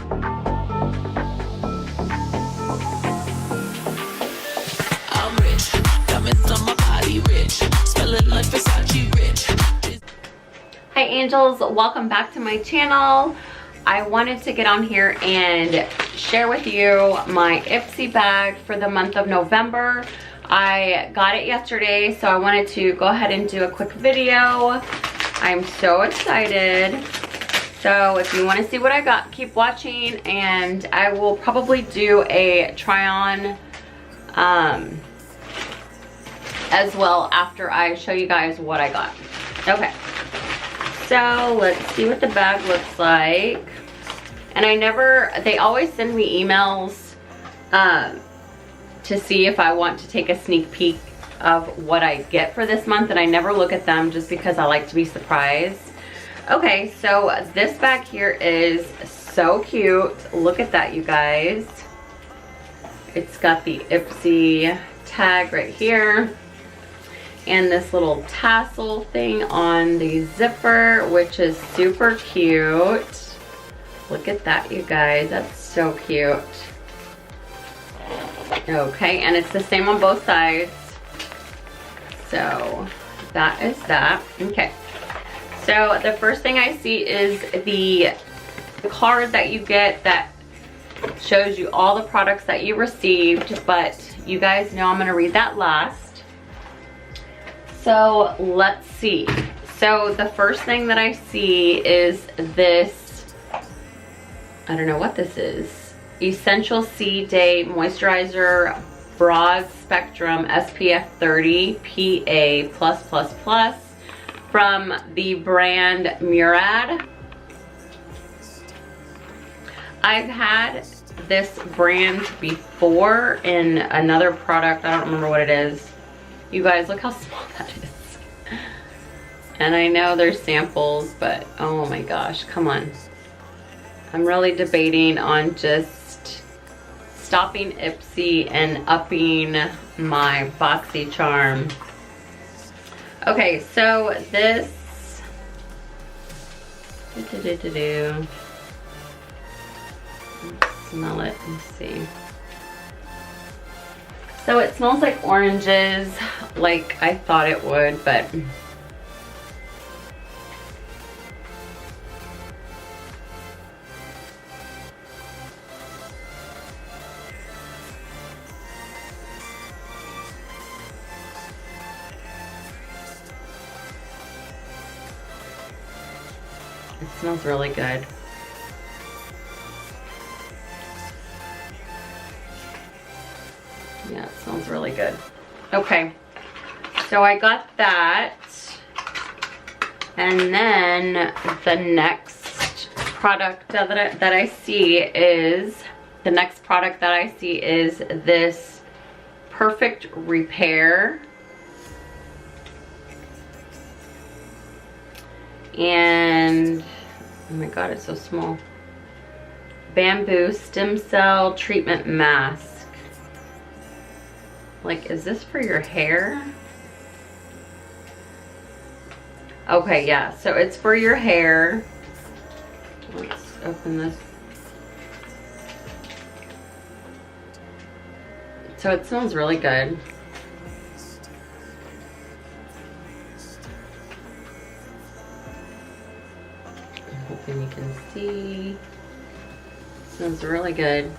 I'm rich, diamonds on my body rich, smelling like Versace rich. Hi angels, welcome back to my channel. I wanted to get on here and share with you my IPSY bag for the month of November. I got it yesterday, so I wanted to go ahead and do a quick video. I'm so excited. So if you want to see what I got, keep watching, and I will probably do a try on as well after I show you guys what I got. Okay, so let's see what the bag looks like. And they always send me emails to see if I want to take a sneak peek of what I get for this month, and I never look at them just because I like to be surprised. Okay, so this bag here is so cute. Look at that, you guys. It's got the IPSY tag right here and this little tassel thing on the zipper, which is super cute. Look at that, you guys. That's so cute. Okay, and it's the same on both sides. So that is that. Okay. So the first thing I see is the card that you get that shows you all the products that you received, but you guys know I'm going to read that last. So let's see. So the first thing that I see is this, I don't know what this is, Essential C Day Moisturizer Broad Spectrum SPF 30 PA+++ from the brand Murad. I've had this brand before in another product. I don't remember what it is. You guys, look how small that is. And I know there's samples, but oh my gosh, come on. I'm really debating on just stopping IPSY and upping my BoxyCharm. Okay, so this, let's smell it and see. So it smells like oranges, like I thought it would, but it smells really good. Yeah, it smells really good. Okay, so I got that. And then the next product that I see is, this Perfect Repair. And oh my god, it's so small. Bamboo Stem Cell Treatment Mask. Like, is this for your hair? Okay, yeah, so it's for your hair. Let's open this. So it smells really good. Hoping you can see. Smells really good.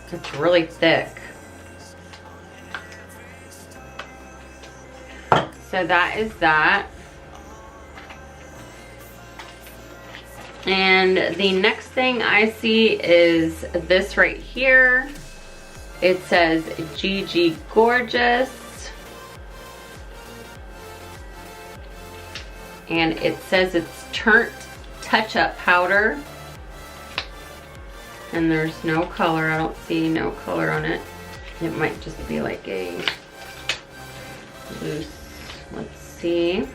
It's really thick. So that is that. And the next thing I see is this right here. It says GG Gorgeous. And it says it's Turnt Touch-Up Powder. And there's no color. I don't see no color on it. It might just be like a loose. Let's see.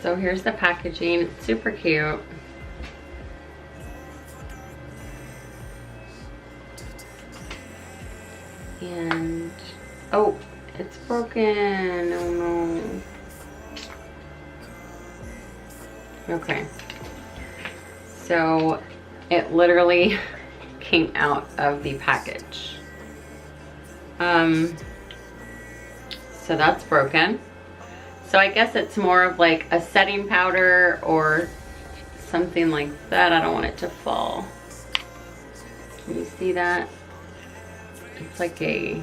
So here's the packaging. It's super cute. And oh, it's broken. Oh no. Okay. So it literally came out of the package. So that's broken. So I guess it's more of like a setting powder or something like that. I don't want it to fall. Can you see that? It's like a,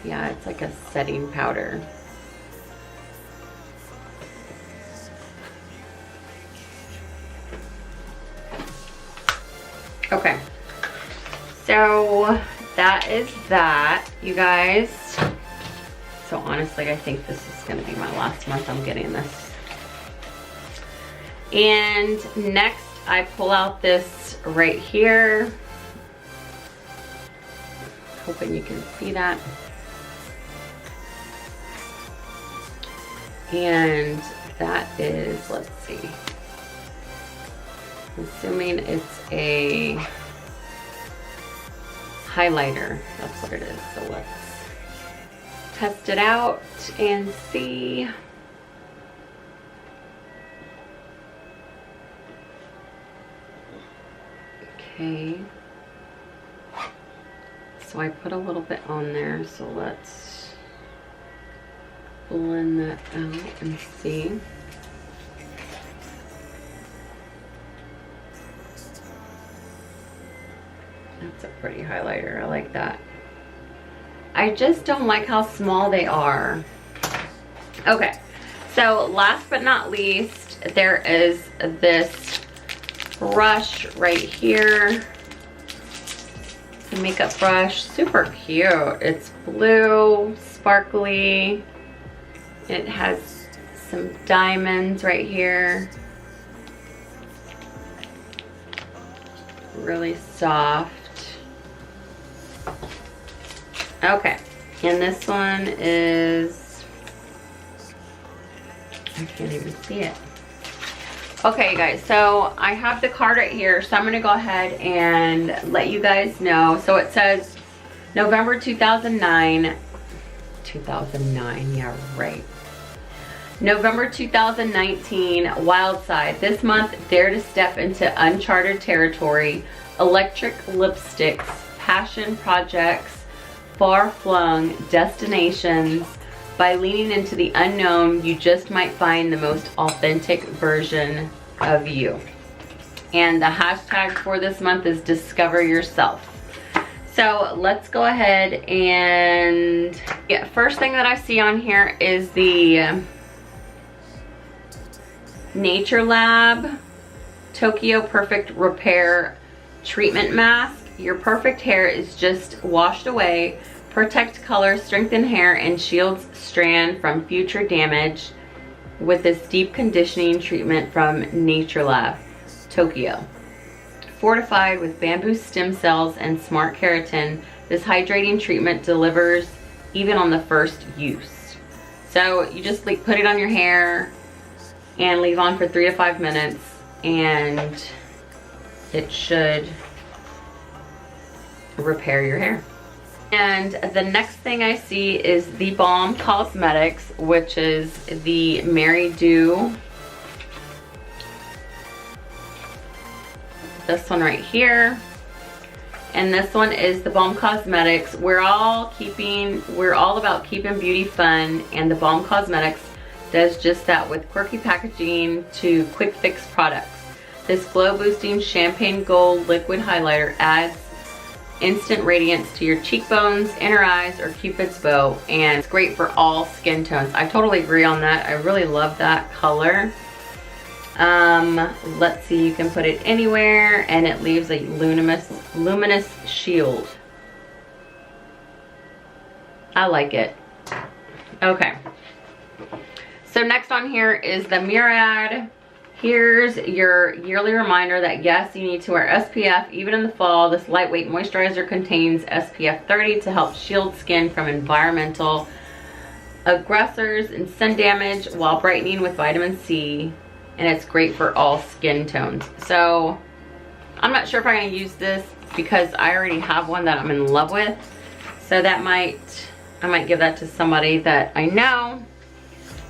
yeah, it's like a setting powder. Okay, so that is that, you guys. So honestly, I think this is gonna be my last month I'm getting this. And next, I pull out this right here. Hoping you can see that. And that is, let's see. I'm assuming it's a highlighter. That's what it is. So let's test it out and see. Okay. So I put a little bit on there. So let's blend that out and see. That's a pretty highlighter. I like that. I just don't like how small they are. Okay, so last but not least, there is this brush right here. The makeup brush, super cute. It's blue, sparkly. It has some diamonds right here. Really soft. Okay, and this one is, I can't even see it. Okay, guys, so I have the card right here, so I'm gonna go ahead and let you guys know. So it says November 2009, yeah, right. November 2019, Wild Side. This month, dare to step into uncharted territory. Electric lipsticks, passion projects, far-flung destinations. By leaning into the unknown, you just might find the most authentic version of you. And the hashtag for this month is Discover Yourself. So let's go ahead and, yeah, first thing that I see on here is the Nature Lab Tokyo Perfect Repair Treatment Mask. Your perfect hair is just washed away. Protect color, strengthen hair, and shields strand from future damage with this deep conditioning treatment from Nature Lab Tokyo. Fortified with bamboo stem cells and smart keratin, this hydrating treatment delivers even on the first use. So you just put it on your hair and leave on for 3 to 5 minutes, and it should repair your hair. And the next thing I see is the Balm Cosmetics, which is the Mary Dew. This one right here. And this one is the Balm Cosmetics. We're all about keeping beauty fun, and the Balm Cosmetics does just that with quirky packaging to quick fix products. This glow boosting champagne gold liquid highlighter adds instant radiance to your cheekbones, inner eyes, or Cupid's bow, and it's great for all skin tones. I totally agree on that. I really love that color. Let's see, you can put it anywhere and it leaves a luminous shield. I like it. Okay. So next on here is the Murad. Here's your yearly reminder that yes, you need to wear SPF even in the fall. This lightweight moisturizer contains SPF 30 to help shield skin from environmental aggressors and sun damage while brightening with vitamin C, and it's great for all skin tones. So I'm not sure if I'm going to use this because I already have one that I'm in love with. So that I might give that to somebody that I know.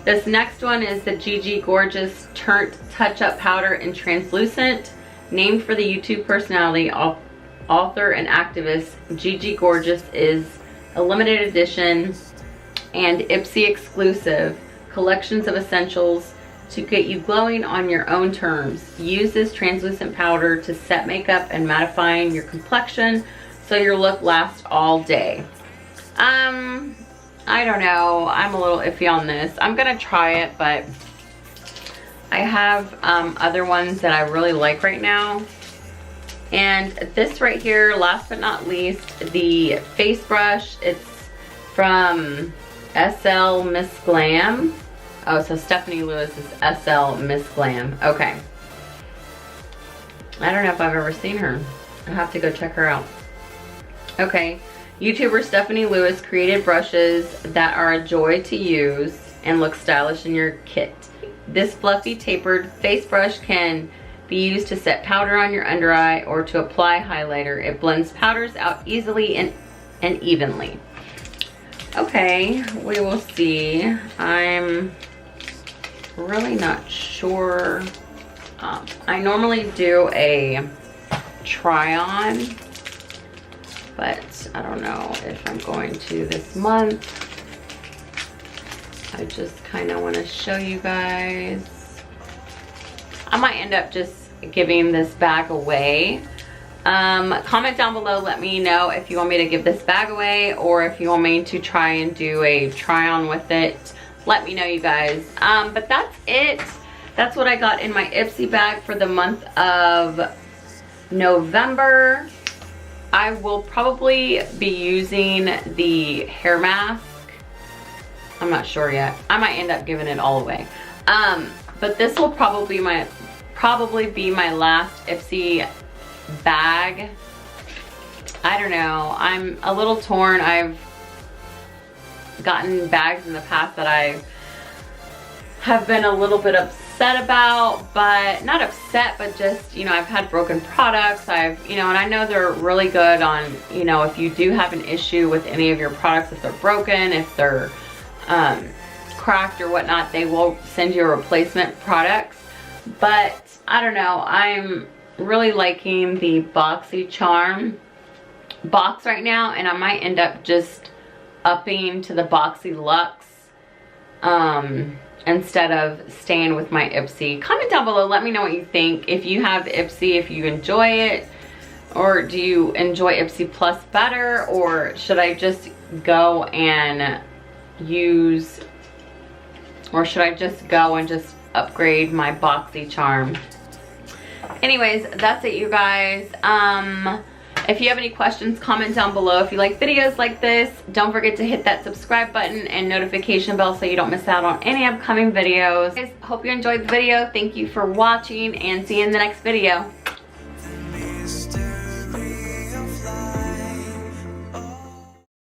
This next one is the GG Gorgeous Turnt Touch-Up Powder in Translucent. Named for the YouTube personality, author, and activist, GG Gorgeous is a limited edition and IPSY exclusive collections of essentials to get you glowing on your own terms. Use this translucent powder to set makeup and mattifying your complexion so your look lasts all day. I don't know, I'm a little iffy on this. I'm gonna try it, but I have other ones that I really like right now. And this right here, last but not least, the face brush. It's from SL Miss Glam. Oh, so Stephanie Lewis is SL Miss Glam. Okay. I don't know if I've ever seen her. I'll have to go check her out. Okay. YouTuber Stephanie Lewis created brushes that are a joy to use and look stylish in your kit. This fluffy tapered face brush can be used to set powder on your under eye or to apply highlighter. It blends powders out easily and evenly. Okay, we will see. I'm really not sure. I normally do a try on, but I don't know if I'm going to this month. I just kind of want to show you guys. I might end up just giving this bag away. Comment down below, let me know if you want me to give this bag away or if you want me to try and do a try on with it. Let me know, you guys. But that's it. That's what I got in my IPSY bag for the month of November. I will probably be using the hair mask. I'm not sure yet. I might end up giving it all away. But this will probably be my last IPSY bag. I don't know. I'm a little torn. I've gotten bags in the past that I have been a little bit upset about, but not upset, but just, you know, I've had broken products. You know, and I know they're really good on, you know, if you do have an issue with any of your products, if they're broken, if they're cracked or whatnot, they will send you a replacement products. But I don't know, I'm really liking the BoxyCharm box right now, and I might end up just upping to the Boxy Luxe instead of staying with my IPSY. Comment down below, let me know what you think. If you have the IPSY, if you enjoy it, or do you enjoy IPSY Plus better, or should I just go and use, or should I just go and just upgrade my BoxyCharm? Anyways, that's it, you guys. If you have any questions, comment down below. If you like videos like this, don't forget to hit that subscribe button and notification bell so you don't miss out on any upcoming videos. Guys, hope you enjoyed the video. Thank you for watching, and see you in the next video.